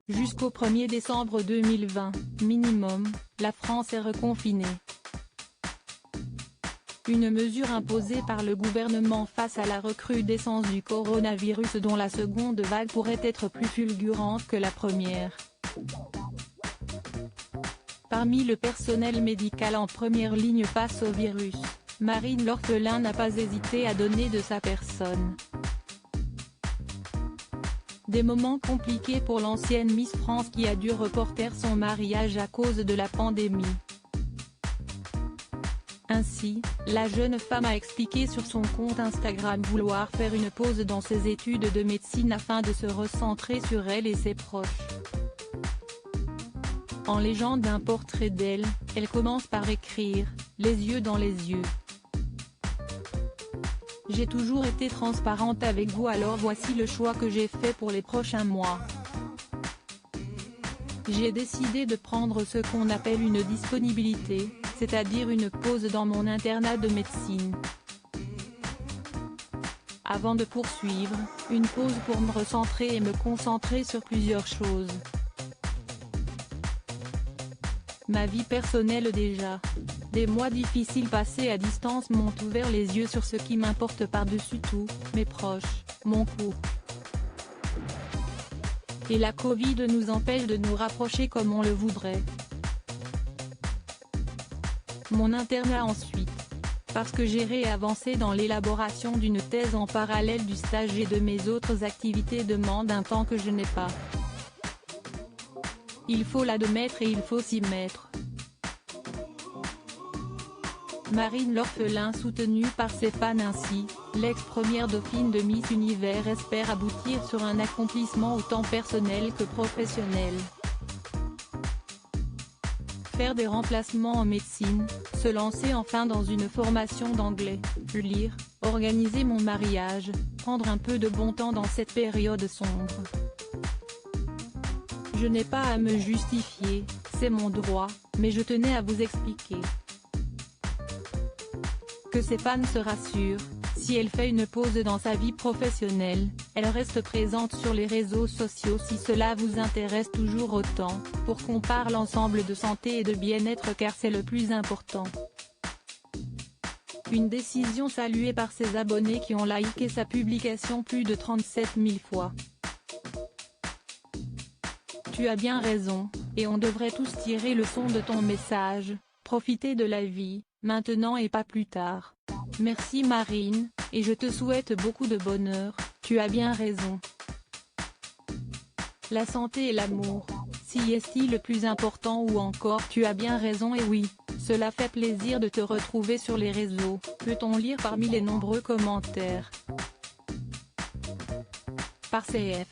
Jusqu'au 1er décembre 2020, minimum, la France est reconfinée. Une mesure imposée par le gouvernement face à la recrudescence du coronavirus dont la seconde vague pourrait être plus fulgurante que la première. Parmi le personnel médical en première ligne face au virus, Marine L'Orphelin n'a pas hésité à donner de sa personne. Des moments compliqués pour l'ancienne Miss France qui a dû reporter son mariage à cause de la pandémie. Ainsi, la jeune femme a expliqué sur son compte Instagram vouloir faire une pause dans ses études de médecine afin de se recentrer sur elle et ses proches. En légende d'un portrait d'elle, elle commence par écrire « Les yeux dans les yeux ». J'ai toujours été transparente avec vous, alors voici le choix que j'ai fait pour les prochains mois. J'ai décidé de prendre ce qu'on appelle une disponibilité, c'est-à-dire une pause dans mon internat de médecine. Avant de poursuivre, une pause pour me recentrer et me concentrer sur plusieurs choses. Ma vie personnelle déjà. Des mois difficiles passés à distance m'ont ouvert les yeux sur ce qui m'importe par-dessus tout, mes proches, mon couple. Et la Covid nous empêche de nous rapprocher comme on le voudrait. Mon internat ensuite. Parce que j'ai réavancé dans l'élaboration d'une thèse en parallèle du stage et de mes autres activités demandent un temps que je n'ai pas. Il faut l'admettre et il faut s'y mettre. Marine L'Orphelin soutenue par ses fans ainsi, l'ex-première dauphine de Miss Univers espère aboutir sur un accomplissement autant personnel que professionnel. Faire des remplacements en médecine, se lancer enfin dans une formation d'anglais, lire, organiser mon mariage, prendre un peu de bon temps dans cette période sombre. Je n'ai pas à me justifier, c'est mon droit, mais je tenais à vous expliquer. Que ses fans se rassurent, si elle fait une pause dans sa vie professionnelle, elle reste présente sur les réseaux sociaux si cela vous intéresse toujours autant, pour qu'on parle ensemble de santé et de bien-être car c'est le plus important. Une décision saluée par ses abonnés qui ont liké sa publication plus de 37 000 fois. Tu as bien raison, et on devrait tous tirer le son de ton message, profiter de la vie, maintenant et pas plus tard. Merci Marine, et je te souhaite beaucoup de bonheur, tu as bien raison. La santé et l'amour, si est-il le plus important ou encore tu as bien raison et oui, cela fait plaisir de te retrouver sur les réseaux, peut-on lire parmi les nombreux commentaires. Par CF.